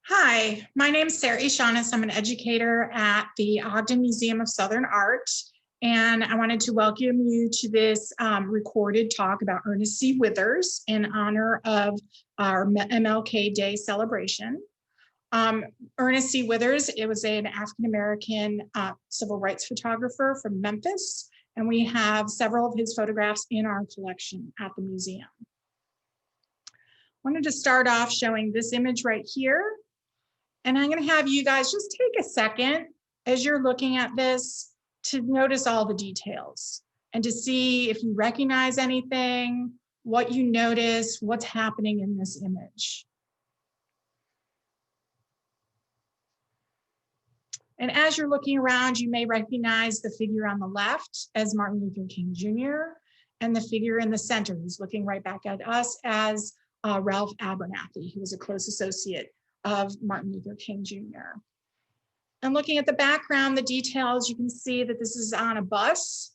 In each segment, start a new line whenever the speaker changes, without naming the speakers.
Hi, my name is Sara Echaniz. I'm an educator at the Ogden Museum of Southern Art, and I wanted to welcome you to this recorded talk about Ernest C. Withers in honor of our MLK Day celebration. Ernest C. Withers, it was an African-American civil rights photographer from Memphis, and we have several of his photographs in our collection at the museum. I wanted to start off showing this image right here. And I'm going to have you guys just take a second as you're looking at this to notice all the details and to see if you recognize anything, what you notice, what's happening in this image. And as you're looking around, you may recognize the figure on the left as Martin Luther King Jr. and the figure in the center who's looking right back at us as Ralph Abernathy, who was a close associate of Martin Luther King Jr. And looking at the background, the details, you can see that this is on a bus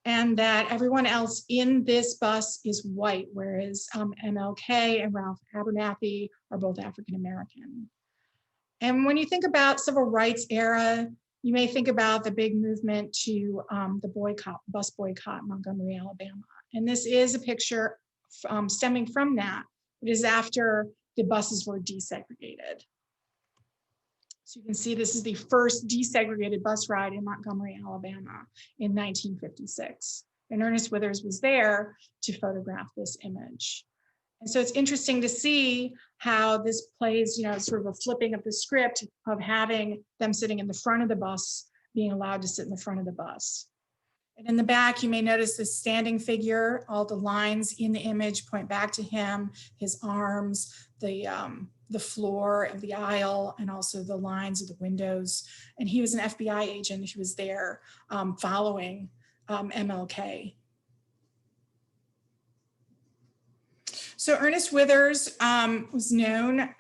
and that everyone else in this bus is white, whereas MLK and Ralph Abernathy are both African American. And when you think about civil rights era, you may think about the big movement to the bus boycott in Montgomery, Alabama. And this is a picture stemming from that. It is after the buses were desegregated. So you can see this is the first desegregated bus ride in Montgomery, Alabama in 1956. And Ernest Withers was there to photograph this image. And so it's interesting to see how this plays, sort of a flipping of the script of having them sitting in the front of the bus, being allowed to sit in the front of the bus. And in the back, you may notice this standing figure. All the lines in the image point back to him, his arms, the floor of the aisle, and also the lines of the windows. And he was an FBI agent who was there following MLK. So Ernest Withers was known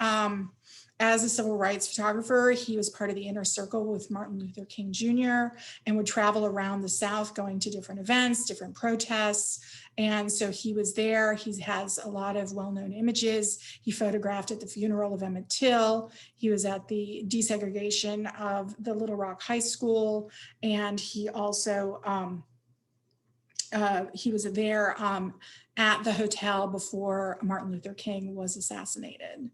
as a civil rights photographer. He was part of the inner circle with Martin Luther King Jr. and would travel around the South going to different events, different protests. And so he was there. He has a lot of well-known images. He photographed at the funeral of Emmett Till. He was at the desegregation of the Little Rock High School. And he also, he was there at the hotel before Martin Luther King was assassinated.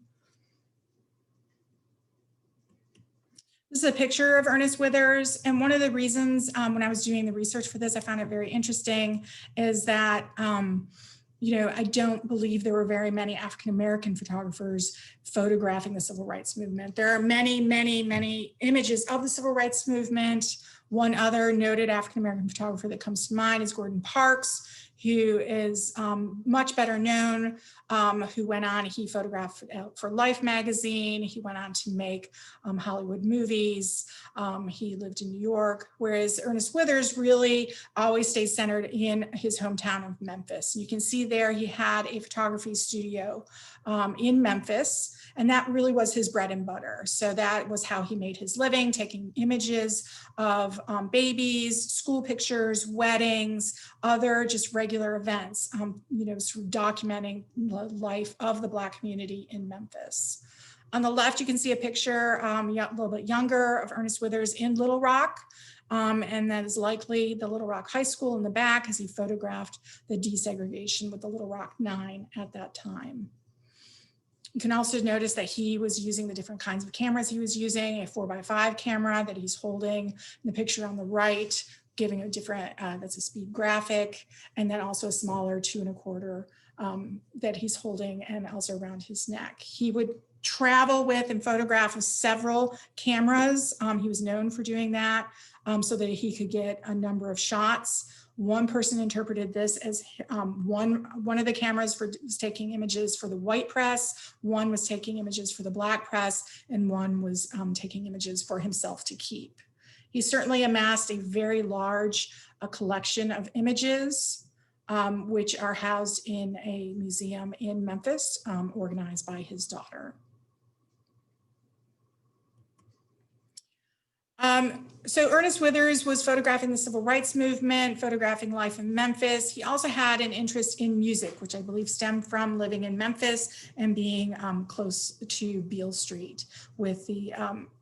This is a picture of Ernest Withers, and one of the reasons when I was doing the research for this, I found it very interesting, is that I don't believe there were very many African-American photographers photographing the civil rights movement. There are many, many, many images of the civil rights movement. One other noted African-American photographer that comes to mind is Gordon Parks, who is much better known, who went on, he photographed for Life magazine. He went on to make Hollywood movies. He lived in New York, whereas Ernest Withers really always stayed centered in his hometown of Memphis. You can see there he had a photography studio in Memphis, and that really was his bread and butter. So that was how he made his living, taking images of babies, school pictures, weddings, other just regular events, sort of documenting the life of the Black community in Memphis. On the left, you can see a picture, a little bit younger, of Ernest Withers in Little Rock. And that is likely the Little Rock High School in the back, as he photographed the desegregation with the Little Rock 9 at that time. You can also notice that he was using the different kinds of cameras he was using, a 4x5 camera that he's holding in the picture on the right, giving a different, that's a speed graphic, and then also a smaller 2 1/4 that he's holding and also around his neck. He would travel with and photograph with several cameras. He was known for doing that so that he could get a number of shots. One person interpreted this as one of the cameras was taking images for the white press, one was taking images for the Black press, and one was taking images for himself to keep. He certainly amassed a very large collection of images, which are housed in a museum in Memphis, organized by his daughter. So Ernest Withers was photographing the civil rights movement, photographing life in Memphis. He also had an interest in music, which I believe stemmed from living in Memphis and being close to Beale Street with the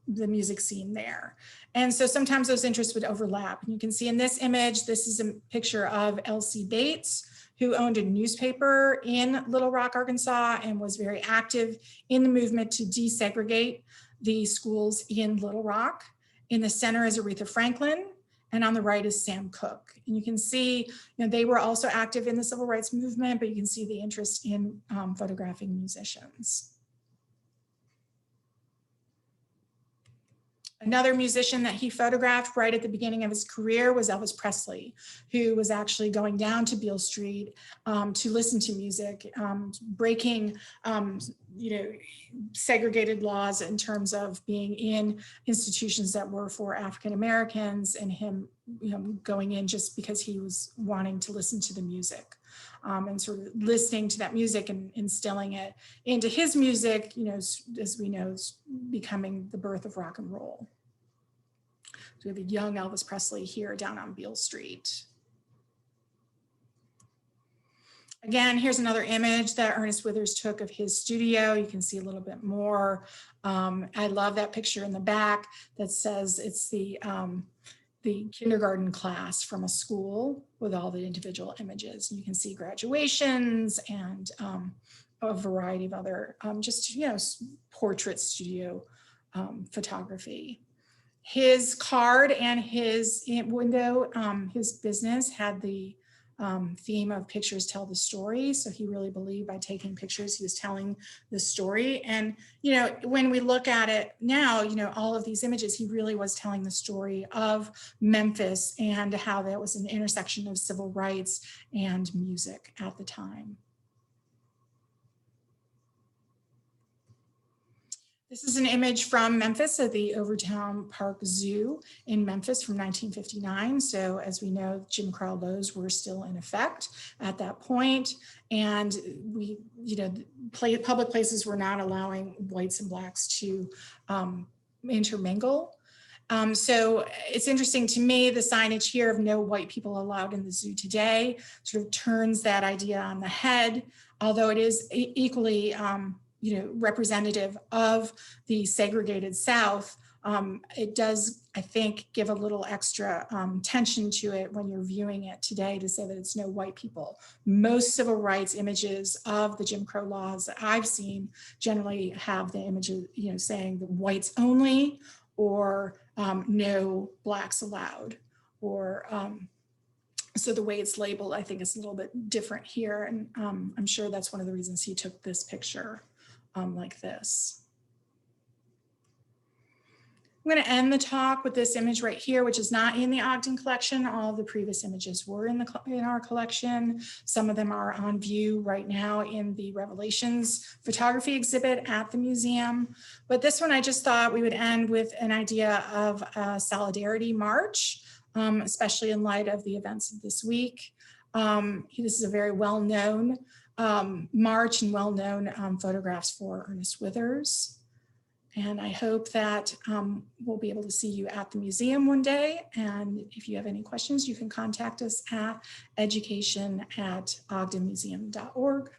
music scene there. And so sometimes those interests would overlap. And you can see in this image, this is a picture of L.C. Bates, who owned a newspaper in Little Rock, Arkansas, and was very active in the movement to desegregate the schools in Little Rock. In the center is Aretha Franklin, and on the right is Sam Cooke. And you can see, they were also active in the civil rights movement, but you can see the interest in photographing musicians. Another musician that he photographed right at the beginning of his career was Elvis Presley, who was actually going down to Beale Street to listen to music, breaking segregated laws in terms of being in institutions that were for African Americans, and him going in just because he was wanting to listen to the music. And sort of listening to that music and instilling it into his music, as we know, is becoming the birth of rock and roll. So we have a young Elvis Presley here down on Beale Street. Again, here's another image that Ernest Withers took of his studio. You can see a little bit more. I love that picture in the back that says it's the kindergarten class from a school with all the individual images. You can see graduations and a variety of other portrait studio photography. His card and his window, his business had the theme of pictures tell the story. So he really believed by taking pictures, he was telling the story. And, when we look at it now, all of these images, he really was telling the story of Memphis and how that was an intersection of civil rights and music at the time. This is an image from Memphis at the Overtown Park Zoo in Memphis from 1959. So as we know, Jim Crow laws were still in effect at that point. And public places were not allowing whites and blacks to intermingle. So it's interesting to me, the signage here of no white people allowed in the zoo today sort of turns that idea on the head, although it is equally representative of the segregated South. It does, I think, give a little extra tension to it when you're viewing it today to say that it's no white people. Most civil rights images of the Jim Crow laws that I've seen generally have the images, saying the whites only, or no blacks allowed, or so the way it's labeled, I think, is a little bit different here. And I'm sure that's one of the reasons he took this picture like this. I'm going to end the talk with this image right here, which is not in the Ogden collection. All of the previous images were in our collection. Some of them are on view right now in the Revelations photography exhibit at the museum. But this one, I just thought we would end with an idea of a solidarity march, especially in light of the events of this week. This is a very well-known march and well-known photographs for Ernest Withers. And I hope that we'll be able to see you at the museum one day. And if you have any questions, you can contact us at education@ogdenmuseum.org.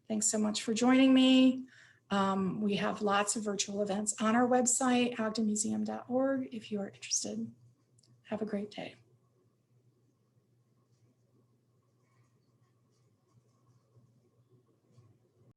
Thanks so much for joining me. We have lots of virtual events on our website, ogdenmuseum.org, if you are interested. Have a great day.